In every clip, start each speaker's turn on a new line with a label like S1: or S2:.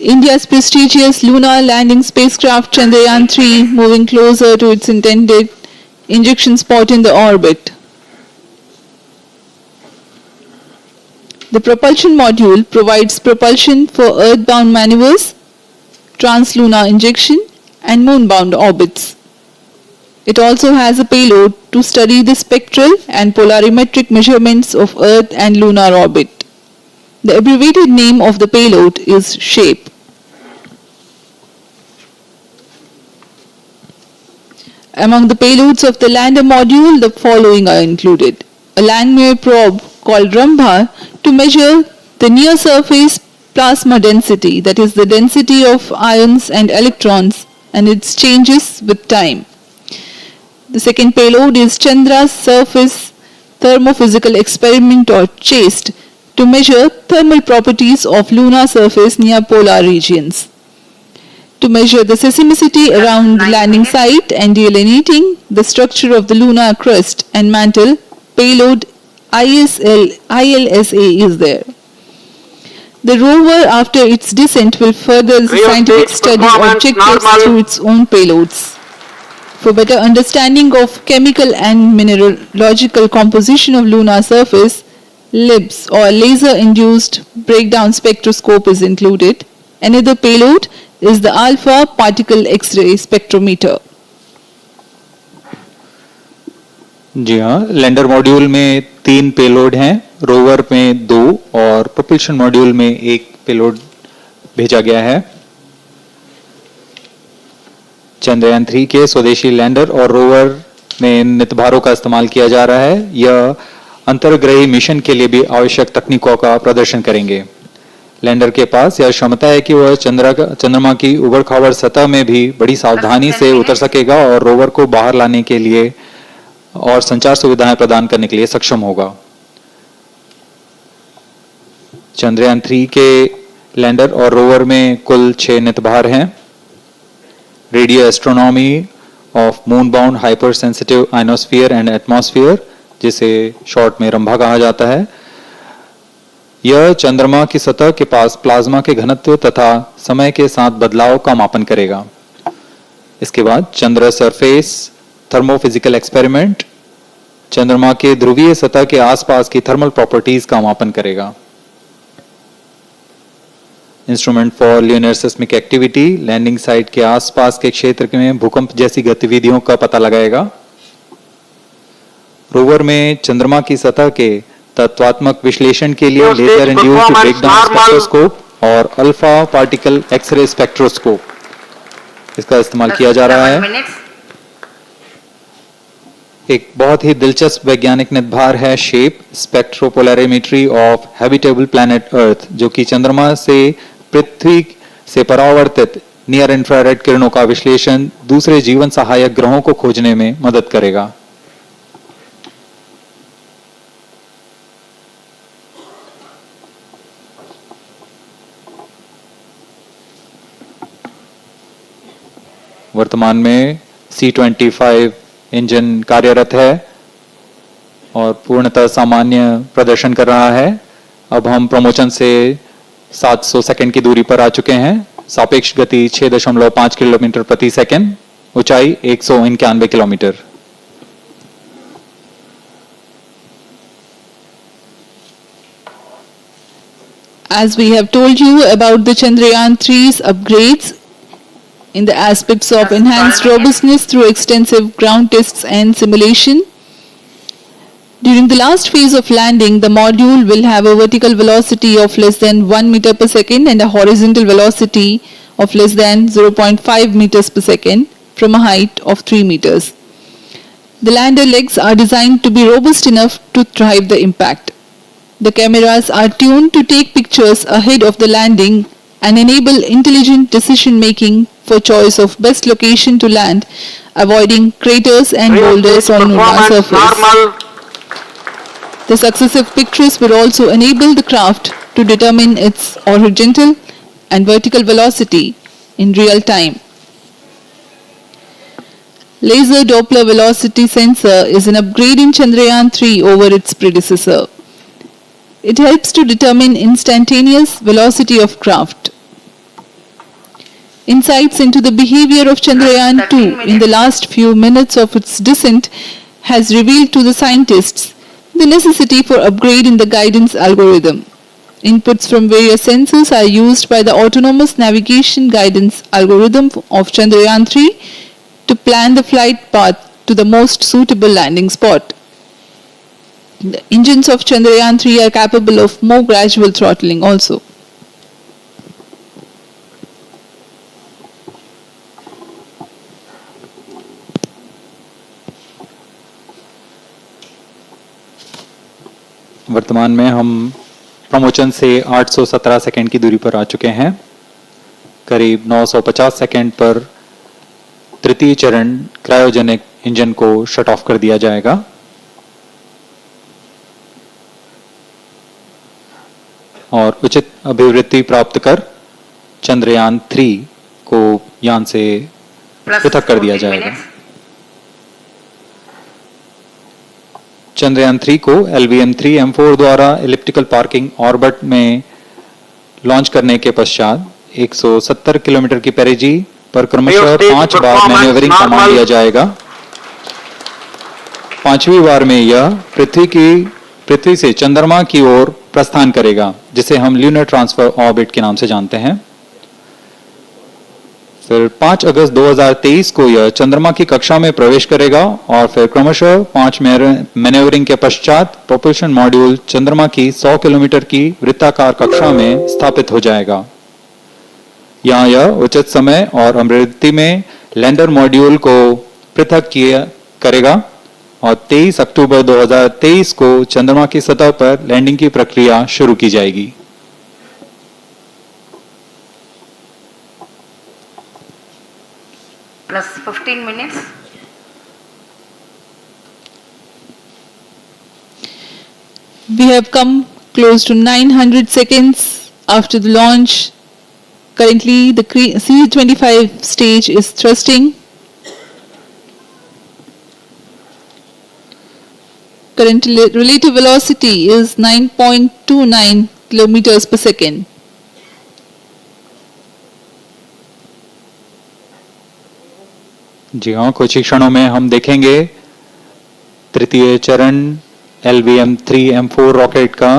S1: India's prestigious lunar landing spacecraft Chandrayaan-3 moving closer to its intended injection spot in the orbit. The propulsion module provides propulsion for earthbound maneuvers, translunar injection, and moonbound orbits. It also has a payload to study the spectral and polarimetric measurements of Earth and lunar orbit. The abbreviated name of the payload is SHAPE. Among the payloads of the lander module, the following are included. A Langmuir probe called Rambha to measure the near-surface plasma density, that is the density of ions and electrons, and its changes with time. The second payload is Chandra's Surface Thermophysical Experiment or CHASTE to measure thermal properties of lunar surface near polar regions. To measure the seismicity around the landing site and delineating the structure of the lunar crust and mantle, payload ILSA is there. The rover, after its descent, will further the scientific study objectives through its own payloads. For better understanding of chemical and mineralogical composition of lunar surface, LIBS or laser-induced breakdown spectroscope is included. Another payload is the alpha particle X-ray spectrometer.
S2: जी हाँ, lander module में 3 payload हैं, rover में 2 और propulsion module में 1 payload भेजा गया है। चंद्रयान 3 के स्वदेशी लैंडर और रोवर में नितभारों का इस्तेमाल किया जा रहा है। यह अंतर्ग्रही मिशन के लिए भी आवश्यक तकनीकों का प्रदर्शन करेंगे। लैंडर के पास यह क्षमता है कि वह चंद्रमा की उबड़-खाबड़ सतह में भी बड़ी सावधानी से उतर सकेगा और रोवर को बाहर लाने के लिए और संचार सुविधाएं प्रदान करने के लिए सक्षम होगा। चंद्रयान 3 के लैंडर और रोवर में कुल 6 नितभार हैं। Radio astronomy of moon bound hyper sensitive ionosphere and atmosphere, जिसे शॉर्ट में रंभा कहा जाता है, यह चंद्रमा की सतह के पास प्लाज्मा के घनत्व तथा समय के साथ बदलाव का मापन करेगा। इसके बाद चंद्र सरफेस थर्मोफिजिकल एक्सपेरिमेंट चंद्रमा के ध्रुवीय सतह के आसपास की थर्मल प्रॉपर्टीज का मापन करेगा। Instrument for lunar seismic activity landing site के आसपास के क्षेत्र में भूकंप जैसी गतिविधियों का पता लगाएगा। रोवर में चंद्रमा की सतह के तत्वात्मक विश्लेषण के लिए लेजर इंड्यूस्ड ब्रेकडाउन स्पेक्ट्रोस्कोप और अल्फा पार्टिकल एक्सरे स्पेक्ट्रोस्कोप इसका इस्तेमाल किया जा रहा है। एक बहुत ही दिलचस्प वैज्ञानिक नितभार है shape स्पेक्ट्रोपोलैरिमेट्री of habitable planet earth, जो कि चंद्रमा से पृथ्वी से परावर्तित नियर इंफ्रारेड किरणों का विश्लेषण दूसरे जीवन सहायक ग्रहों को खोजने में मदद करेगा। वर्तमान में C-25 इंजन कार्यरत है और पूर्णतः सामान्य प्रदर्शन कर रहा है। अब हम प्रमोशन से 700 सेकंड की दूरी पर आ चुके हैं। सापेक्ष गति 6.5 किलोमीटर प्रति सेकंड, ऊंचाई 191 kilometre.
S1: As we have told you about the Chandrayaan 3's upgrades in the aspects of enhanced robustness through extensive ground tests and simulation. During the last phase of landing, the module will have a vertical velocity of less than 1 meter per second and a horizontal velocity of less than 0.5 meters per second from a height of 3 meters. The lander legs are designed to be robust enough to thrive the impact. The cameras are tuned to take pictures ahead of the landing and enable intelligent decision making for choice of best location to land, avoiding craters and boulders on lunar surface. The successive pictures will also enable the craft to determine its horizontal and vertical velocity in real time. Laser Doppler velocity sensor is an upgrade in Chandrayaan 3 over its predecessor. It helps to determine instantaneous velocity of craft. Insights into the behavior of Chandrayaan 2 in the last few minutes of its descent has revealed to the scientists the necessity for upgrading the guidance algorithm. Inputs from various sensors are used by the autonomous navigation guidance algorithm of Chandrayaan 3 to plan the flight path to the most suitable landing spot. The engines of Chandrayaan 3 are capable of more gradual throttling also.
S2: वर्तमान में हम promotion से 817 second की दूरी पर आ चुके हैं। करीब 950 सेकंड पर तृतीय चरण क्रायोजेनिक इंजन को शट ऑफ कर दिया जाएगा और उचित अभिवृद्धि प्राप्त कर चंद्रयान 3 को यान से पृथक कर दिया जाएगा। चंद्रयान 3 को LVM-3M4 द्वारा एलिप्टिकल पार्किंग ऑर्बिट में लॉन्च करने के पश्चात 170 किलोमीटर की पेरिजी पर क्रमशः 5 बार मैन्यूवरिंग कमांड दिया जाएगा। 5वीं बार में यह पृथ्वी से चंद्रमा की ओर प्रस्थान करेगा, जिसे हम ल्यूनर ट्रांसफर ऑर्बिट के नाम से जानते हैं। फिर 5 अगस्त 2023 को यह चंद्रमा की कक्षा में प्रवेश करेगा और फिर क्रमशः 5 मैन्यूवरिंग के पश्चात प्रोपल्शन मॉड्यूल चंद्रमा की 100 किलोमीटर की वृत्ताकार कक्षा में स्थापित हो जाएगा। यहाँ यह उचित समय और अभिवृद्धि में लैंडर मॉड्यूल को पृथक करेगा और 23 अक्टूबर 2023 को चंद्रमा की सतह पर लैंडिंग की प्रक्रिया शुरू की जाएगी।
S3: Plus 15 minutes.
S1: We have come close to 900 seconds after the launch. Currently, the C-25 stage is thrusting. Current relative velocity is 9.29 kilometers per second.
S2: जी हाँ, कुछ ही क्षणों में हम देखेंगे तृतीय चरण LVM-3M4 रॉकेट का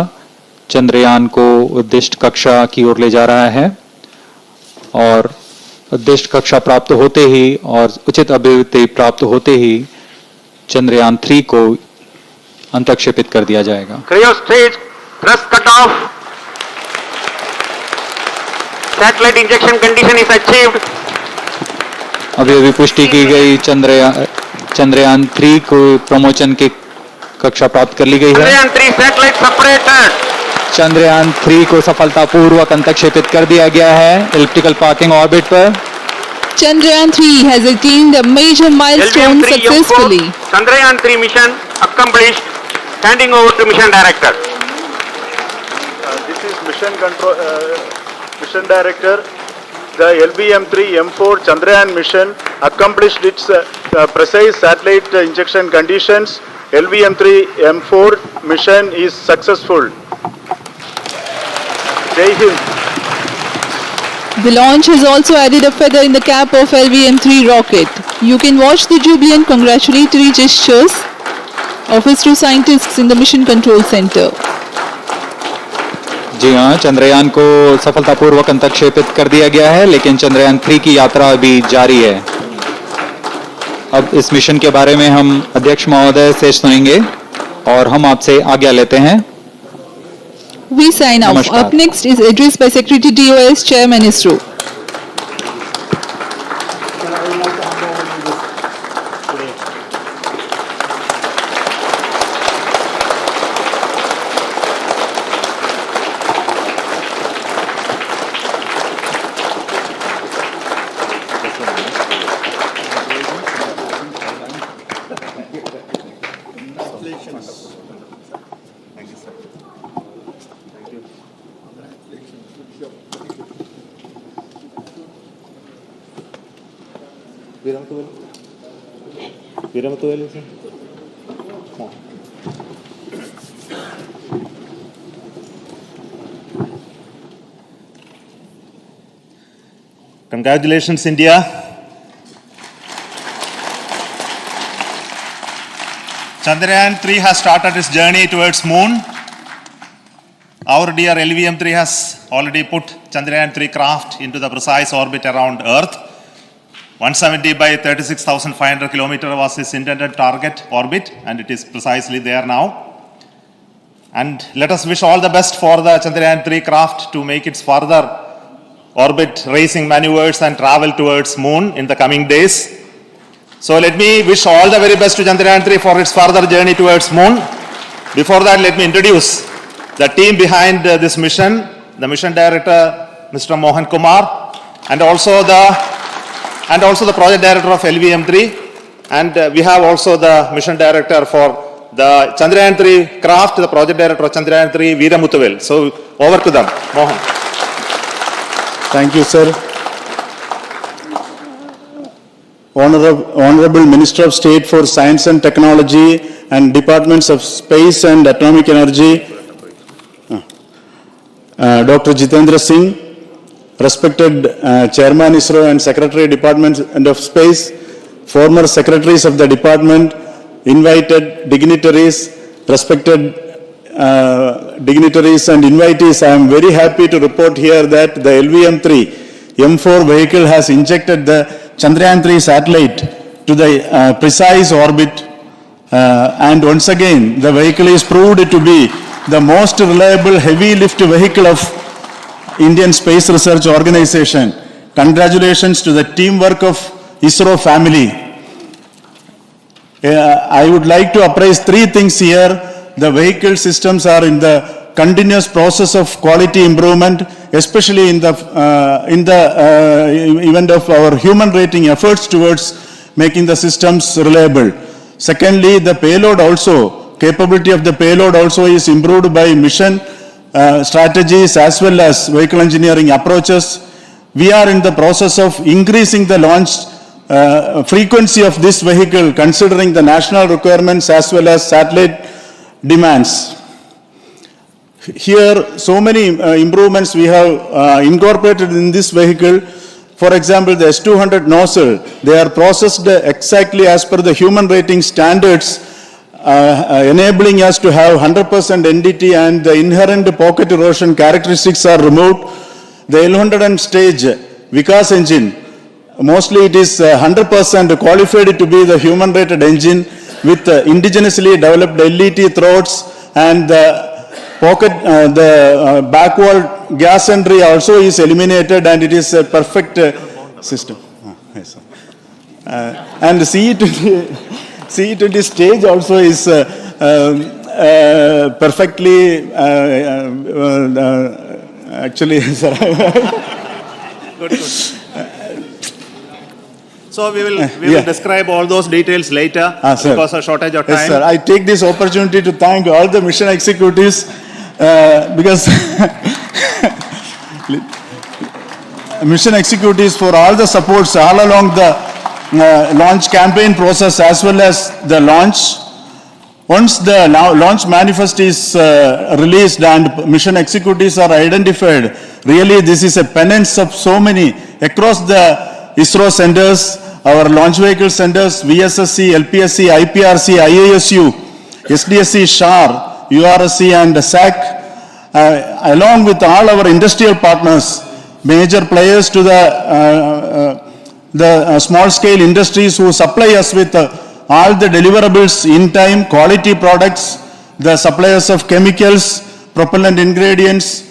S2: चंद्रयान को उद्दिष्ट कक्षा की ओर ले जा रहा है और उद्दिष्ट कक्षा प्राप्त होते ही और उचित अभिवृद्धि प्राप्त होते ही चंद्रयान 3 को अंतक्षेपित कर दिया जाएगा।
S4: Cryo stage thrust cut off. Satellite injection condition is achieved.
S2: अभी पुष्टि की गई चंद्रयान 3 को प्रमोशन की कक्षा प्राप्त कर ली गई है।
S4: Chandrayaan 3 satellite separated.
S2: चंद्रयान 3 को सफलतापूर्वक अंतक्षेपित कर दिया गया है एलिप्टिकल पार्किंग ऑर्बिट पर।
S1: Chandrayaan 3 has attained a major milestone successfully.
S4: Chandrayaan 3 mission accomplished. Handing over to mission director.
S5: This is mission director. The LVM-3M4 Chandrayaan mission accomplished its precise satellite injection conditions. LVM-3M4 mission is successful. Jai Hind.
S1: The launch has also added a feather in the cap of LVM-3 rocket. You can watch the jubilant congratulatory gestures of ISRO scientists in the Mission Control Center.
S2: जी हाँ, चंद्रयान को सफलतापूर्वक अंतक्षेपित कर दिया गया है, लेकिन चंद्रयान 3 की यात्रा अभी जारी है। अब इस मिशन के बारे में हम अध्यक्ष महोदय से सुनेंगे और हम आपसे आज्ञा लेते हैं।
S1: We sign off.
S2: नमस्कार।
S1: Up next is address by Secretary DOS, Chairman ISRO.
S3: Congratulations, India. Chandrayaan 3 has started its journey towards moon. Our dear LVM-3 has already put Chandrayaan 3 craft into the precise orbit around Earth. 170 by 36,500 kilometers was its intended target orbit, and it is precisely there now. And let us wish all the best for the Chandrayaan 3 craft to make its further orbit racing maneuvers and travel towards moon in the coming days. So let me wish all the very best to Chandrayaan 3 for its further journey towards moon. Before that, let me introduce the team behind this mission, the mission director, Mr. Mohan Kumar, and also the project director of LVM-3, and we have also the mission director for the Chandrayaan 3 craft, the project director of Chandrayaan 3, Veera Muthuvel. So over to them, Mohan.
S5: Thank you, sir. Honorable Minister of State for Science and Technology and Departments of Space and Atomic Energy, Dr. Jitendra Singh, respected Chairman ISRO and Secretary Department of Space, former Secretaries of the Department, invited dignitaries, respected dignitaries and invitees, I am very happy to report here that the LVM-3 M4 vehicle has injected the Chandrayaan-3 satellite to the precise orbit, and once again the vehicle is proved to be the most reliable heavy lift vehicle of Indian Space Research Organization. Congratulations to the teamwork of ISRO family. I would like to appraise three things here. The vehicle systems are in the continuous process of quality improvement, especially in the event of our human rating efforts towards making the systems reliable. Secondly, the payload also, capability of the payload also is improved by mission strategies as well as vehicle engineering approaches. We are in the process of increasing the launch frequency of this vehicle considering the national requirements as well as satellite demands. Here, so many improvements we have incorporated in this vehicle. For example, the S200 nozzle, they are processed exactly as per the human rating standards, enabling us to have 100% NDT, and the inherent pocket erosion characteristics are removed. The L100 stage Vikas engine, mostly it is 100% qualified to be the human rated engine with indigenously developed LET throats, and the pocket, the back wall gas entry also is eliminated, and it is a perfect system. Yes, and the CE20 stage also is perfectly, actually, sir.
S3: Good. So we will describe all those details later because of shortage of time.
S5: Yes, sir. I take this opportunity to thank all the mission executives because mission executives for all the supports all along the launch campaign process as well as the launch. Once the launch manifest is released and mission executives are identified, really this is a penance of so many across the ISRO centers, our launch vehicle centers, VSSC, LPSC, IPRC, IASU, SDSC, SHAR, URSC and SAC, along with all our industrial partners, major players to the small scale industries who supply us with all the deliverables in time, quality products, the suppliers of chemicals, propellant ingredients,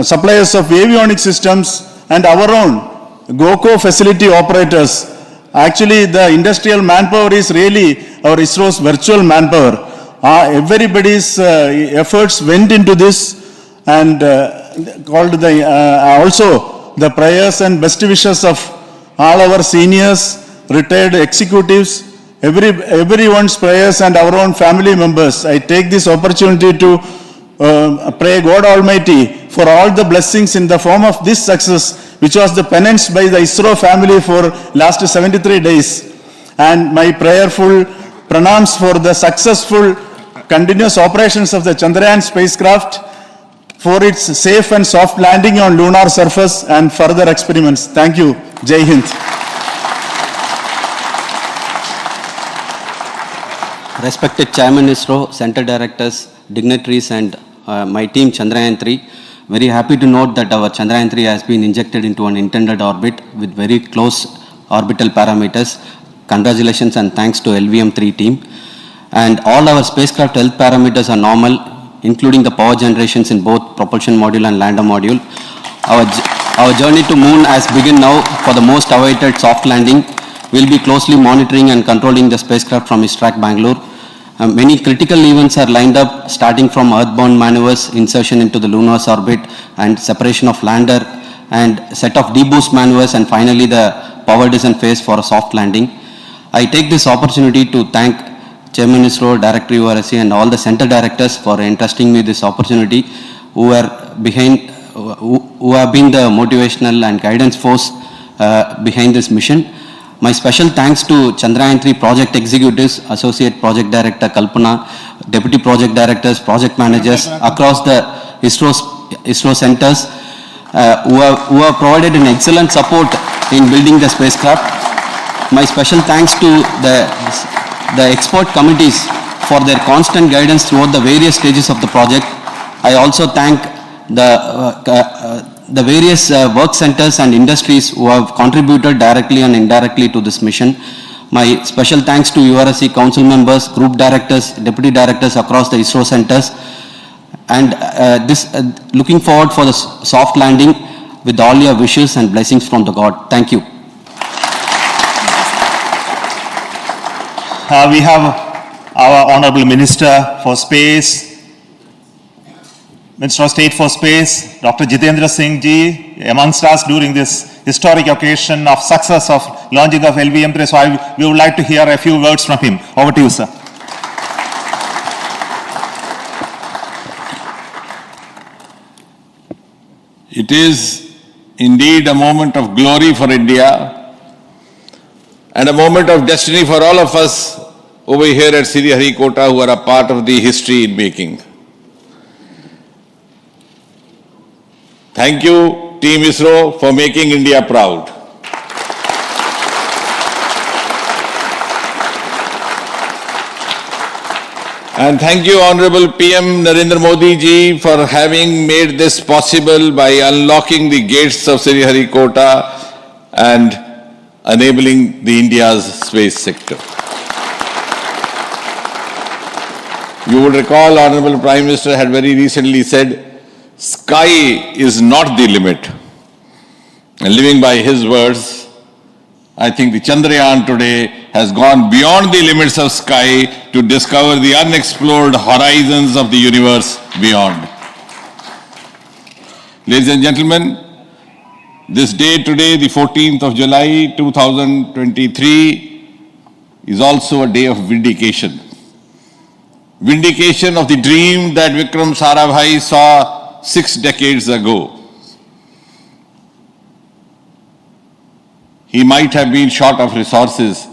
S5: suppliers of avionics systems, and our own GOCO facility operators. Actually, the industrial manpower is really our ISRO's virtual manpower. Everybody's efforts went into this, and called the also the prayers and best wishes of all our seniors, retired executives, everyone's prayers and our own family members. I take this opportunity to pray God Almighty for all the blessings in the form of this success, which was the penance by the ISRO family for last 73 days. And my prayerful pranams for the successful continuous operations of the Chandrayaan spacecraft. for its safe and soft landing on lunar surface and further experiments. Thank you. Jai Hind.
S6: Respected Chairman ISRO, Center Directors, dignitaries and my team Chandrayaan-3, very happy to note that our Chandrayaan-3 has been injected into an intended orbit with very close orbital parameters. Congratulations and thanks to LVM-3 team. And all our spacecraft health parameters are normal, including the power generations in both propulsion module and lander module. Our journey to moon has begun now for the most awaited soft landing. We'll be closely monitoring and controlling the spacecraft from ISTRAC Bangalore. Many critical events are lined up, starting from earthbound maneuvers, insertion into the lunar orbit, and separation of lander, and set of deboost maneuvers, and finally the power descent phase for a soft landing. I take this opportunity to thank Chairman ISRO, Director URSC, and all the center directors for entrusting me this opportunity, who have been the motivational and guidance force behind this mission. My special thanks to Chandrayaan-3 project executives, Associate Project Director Kalpana, Deputy Project Directors, Project Managers across the ISRO centers who have provided an excellent support in building the spacecraft. My special thanks to the expert committees for their constant guidance throughout the various stages of the project. I also thank the various work centers and industries who have contributed directly and indirectly to this mission. My special thanks to URSC council members, group directors, deputy directors across the ISRO centers, and looking forward for the soft landing with all your wishes and blessings from the God. Thank you.
S3: We have our Honorable Minister for Space, Minister of State for Space, Dr. Jitendra Singh ji, amongst us during this historic occasion of success of launching of LVM-3. So we would like to hear a few words from him. Over to you, sir.
S7: It is indeed a moment of glory for India and a moment of destiny for all of us over here at Sriharikota who are a part of the history in making. Thank you, Team ISRO, for making India proud. And thank you, Honorable PM Narendra Modi ji, for having made this possible by unlocking the gates of Sriharikota and enabling the India's space sector. You would recall, Honorable Prime Minister had very recently said, sky is not the limit. And living by his words, I think the Chandrayaan today has gone beyond the limits of sky to discover the unexplored horizons of the universe beyond. Ladies and gentlemen, this day today, the 14th of July 2023, is also a day of vindication. Vindication of the dream that Vikram Sarabhai saw 6 decades ago. He might have been short of resources,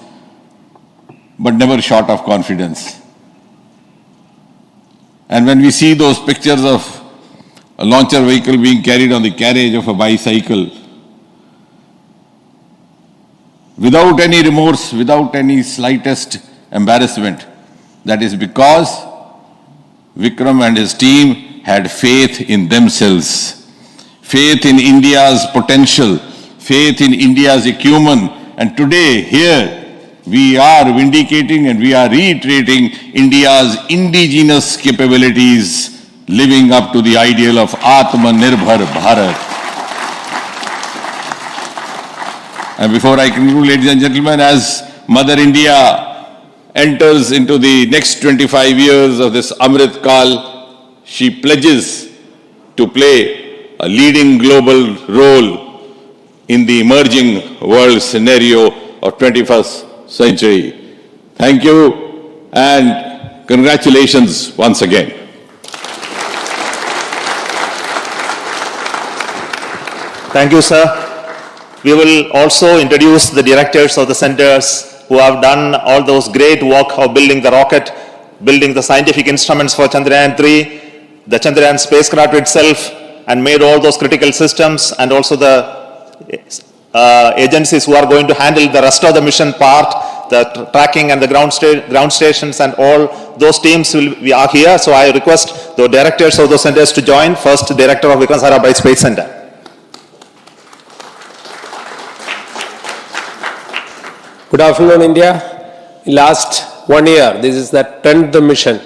S7: but never short of confidence. And when we see those pictures of a launcher vehicle being carried on the carriage of a bicycle, without any remorse, without any slightest embarrassment, that is because Vikram and his team had faith in themselves, faith in India's potential, faith in India's acumen. And today, here, we are vindicating and we are reiterating India's indigenous capabilities, living up to the ideal of Atmanirbhar Bharat. And before I conclude, ladies and gentlemen, as Mother India enters into the next 25 years of this Amrit Kal, she pledges to play a leading global role in the emerging world scenario of 21st century. Thank you and congratulations once again.
S3: Thank you, sir. We will also introduce the directors of the centers who have done all those great work of building the rocket, building the scientific instruments for Chandrayaan-3. the Chandrayaan spacecraft itself and made all those critical systems, and also the agencies who are going to handle the rest of the mission part, the tracking and the ground stations and all those teams are here. So I request the directors of those centers to join. First, Director of Vikram Sarabhai Space Center.
S8: Good afternoon, India. Last 1 year, this is the 10th mission,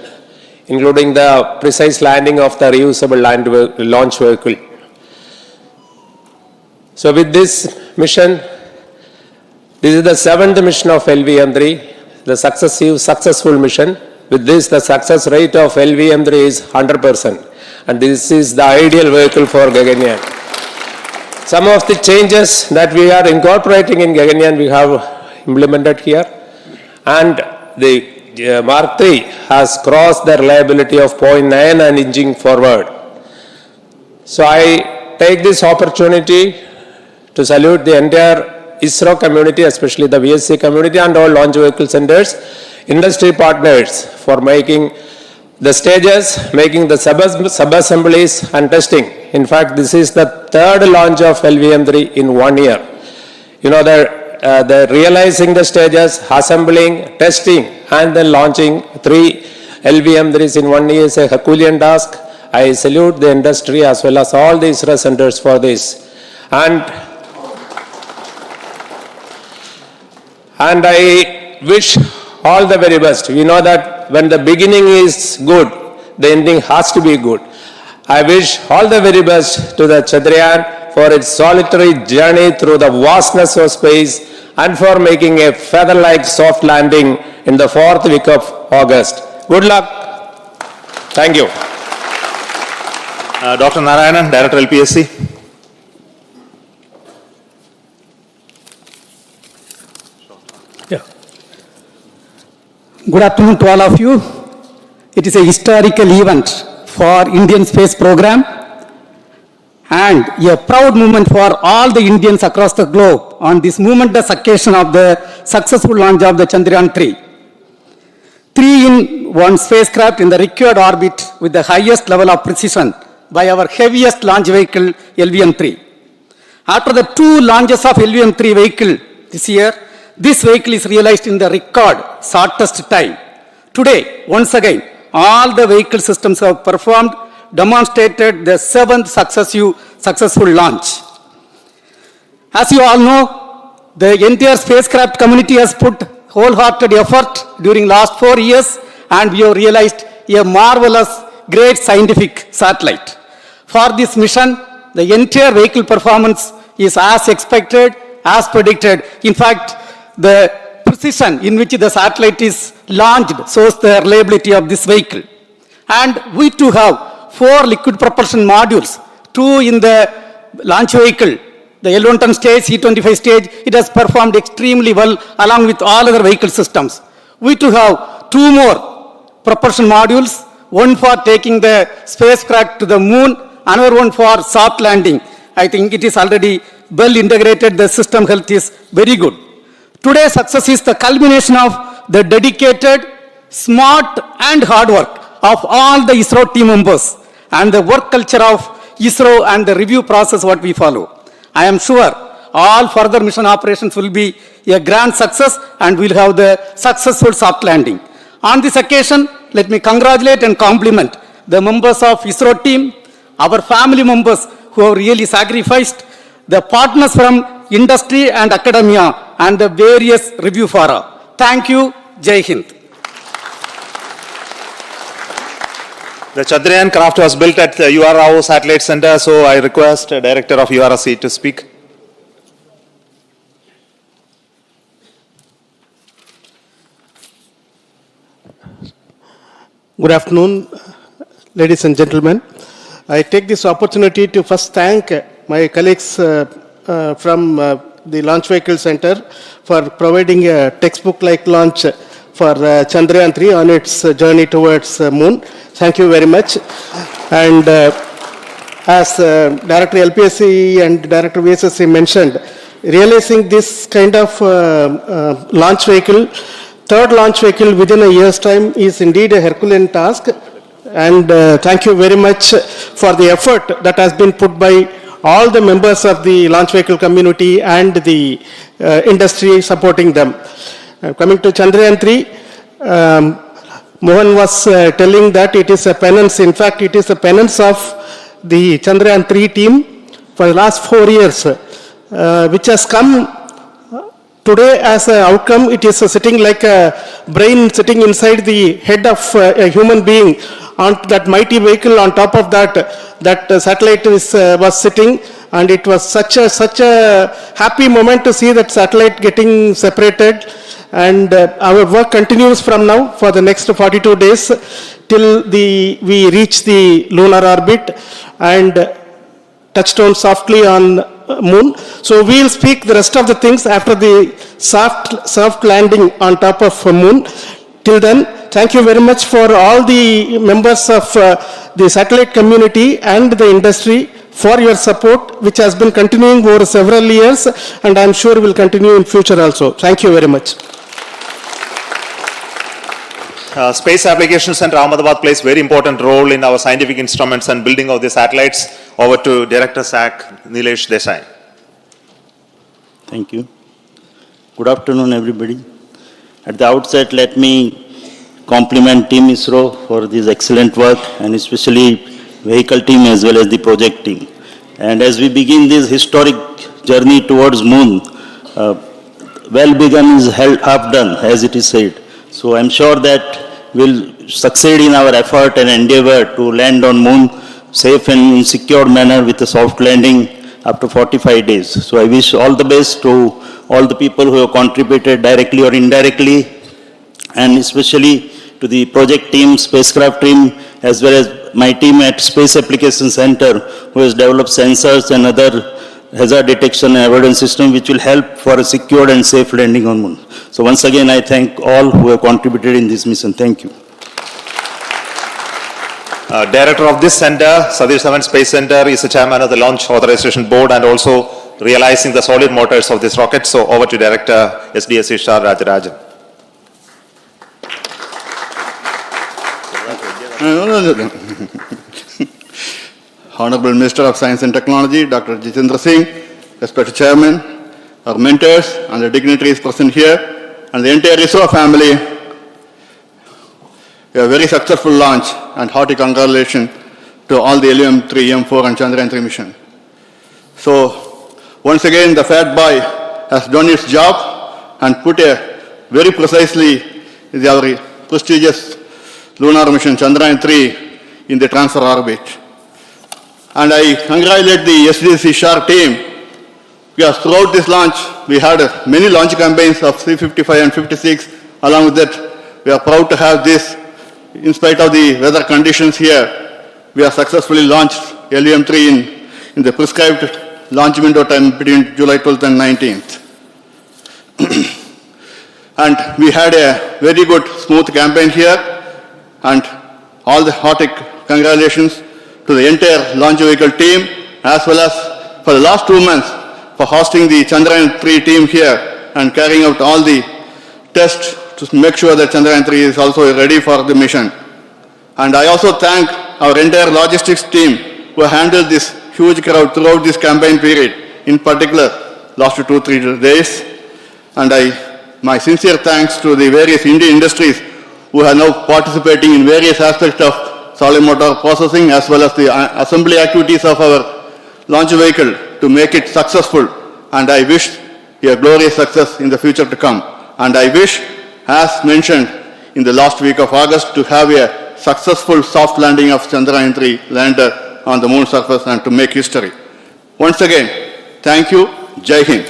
S8: including the precise landing of the reusable launch vehicle. So with this mission, this is the 7th mission of LVM-3, the successful mission. With this, the success rate of LVM-3 is 100%. And this is the ideal vehicle for Gaganyaan. Some of the changes that we are incorporating in Gaganyaan, we have implemented here. And the Mark III has crossed the reliability of 0.9 and inching forward. So I take this opportunity to salute the entire ISRO community, especially the VSC community and all launch vehicle centers, industry partners for making the stages, making the sub-assemblies and testing. In fact, this is the 3rd launch of LVM-3 in 1 year. You know, the realizing the stages, assembling, testing, and then launching 3 LVM-3s in 1 year is a Herculean task. I salute the industry as well as all the ISRO centers for this. And I wish all the very best. We know that when the beginning is good, the ending has to be good. I wish all the very best to the Chandrayaan for its solitary journey through the vastness of space and for making a feather-like soft landing in the 4th week of August. Good luck. Thank you.
S3: Dr. Narayanan, Director LPSC.
S9: Good afternoon to all of you. It is a historical event for Indian space program and a proud moment for all the Indians across the globe on this momentous occasion of the successful launch of the Chandrayaan-3. 3-in-1 spacecraft in the required orbit with the highest level of precision by our heaviest launch vehicle LVM-3. After the 2 launches of LVM-3 vehicle this year, this vehicle is realized in the record shortest time. Today, once again, all the vehicle systems have performed, demonstrated the 7th successful launch. As you all know, the entire spacecraft community has put wholehearted effort during last 4 years, and we have realized a marvelous, great scientific satellite. For this mission, the entire vehicle performance is as expected, as predicted. In fact, the precision in which the satellite is launched shows the reliability of this vehicle. And we too have 4 liquid propulsion modules, 2 in the launch vehicle. The L110 stage, C25 stage, it has performed extremely well along with all other vehicle systems. We too have 2 more propulsion modules, one for taking the spacecraft to the moon, another one for soft landing. I think it is already well integrated, the system health is very good. Today's success is the culmination of the dedicated, smart and hard work of all the ISRO team members and the work culture of ISRO and the review process what we follow. I am sure all further mission operations will be a grand success and we'll have the successful soft landing. On this occasion, let me congratulate and compliment the members of ISRO team, our family members who have really sacrificed, the partners from industry and academia, and the various review fora. Thank you. Jai Hind.
S3: The Chandrayaan craft was built at the URAO Satellite Center, so I request the Director of URC to speak.
S10: Good afternoon, ladies and gentlemen. I take this opportunity to first thank my colleagues from the Launch Vehicle Center for providing a textbook-like launch for Chandrayaan-3 on its journey towards moon. Thank you very much. And as Director LPSC and Director VSSC mentioned, realizing this kind of launch vehicle, 3rd launch vehicle within a year's time is indeed a Herculean task. and thank you very much for the effort that has been put by all the members of the launch vehicle community and the industry supporting them. Coming to Chandrayaan-3, Mohan was telling that it is a penance. In fact, it is a penance of the Chandrayaan-3 team for the last 4 years, which has come today as an outcome. It is sitting like a brain sitting inside the head of a human being on that mighty vehicle. On top of that satellite was sitting, and it was such a happy moment to see that satellite getting separated. And our work continues from now for the next 42 days till we reach the lunar orbit and touchdown softly on moon. So we will speak the rest of the things after the soft landing on top of moon. Till then, thank you very much for all the members of the satellite community and the industry for your support, which has been continuing over several years, and I am sure will continue in future also. Thank you very much.
S3: Space Applications Center Ahmedabad plays very important role in our scientific instruments and building of the satellites. Over to Director SAC, Nilesh Desai.
S11: Thank you. Good afternoon, everybody. At the outset, let me compliment Team ISRO for this excellent work, and especially vehicle team as well as the project team. And as we begin this historic journey towards moon, well begun is half done, as it is said. So I'm sure that we'll succeed in our effort and endeavor to land on moon safe and in secure manner with a soft landing after 45 days. So I wish all the best to all the people who have contributed directly or indirectly, and especially to the project team, spacecraft team, as well as my team at Space Applications Center, who has developed sensors and other hazard detection and avoidance system which will help for a secured and safe landing on moon. So once again, I thank all who have contributed in this mission. Thank you.
S3: Director of this center, Satish Dhawan Space Center, is the chairman of the Launch Authorization Board and also realizing the solid motors of this rocket. So over to Director SDSC Shah Rajarajan.
S12: Honorable Minister of Science and Technology, Dr. Jitendra Singh, respected Chairman, our mentors and the dignitaries present here, and the entire ISRO family, a very successful launch and hearty congratulations to all the LVM-3, M4 and Chandrayaan-3 mission. So, once again, the Fat Boy has done its job and put very precisely our prestigious lunar mission Chandrayaan-3 in the transfer orbit. And I congratulate the SDSC SHAR team, because throughout this launch, we had many launch campaigns of C-55 and 56. Along with that, we are proud to have this. In spite of the weather conditions here, we have successfully launched LVM-3 in the prescribed launch window time between July 12th and 19th. And we had a very good, smooth campaign here, and all the hearty congratulations to the entire launch vehicle team, as well as for the last 2 months for hosting the Chandrayaan-3 team here and carrying out all the tests to make sure that Chandrayaan-3 is also ready for the mission. And I also thank our entire logistics team who handled this huge crowd throughout this campaign period, in particular last 2-3 days. And my sincere thanks to the various Indian industries who are now participating in various aspects of solid motor processing as well as the assembly activities of our launch vehicle to make it successful. And I wish a glorious success in the future to come. And I wish, as mentioned in the last week of August, to have a successful soft landing of Chandrayaan-3 lander on the moon surface and to make history. Once again, thank you. Jai Hind.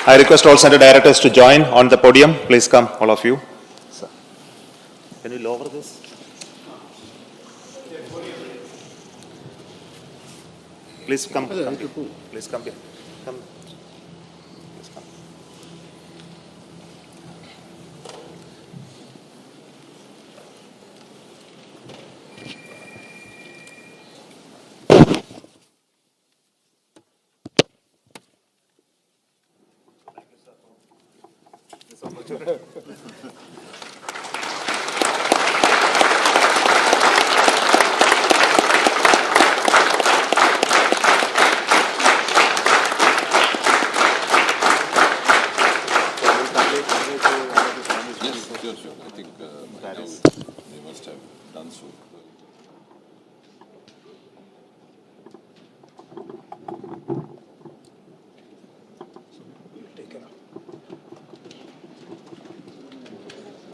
S3: I request all center directors to join on the podium. Please come, all of you. Can you lower this? Please come. Please come here. Come. Please come.
S7: Sure. I think by now they must have done so.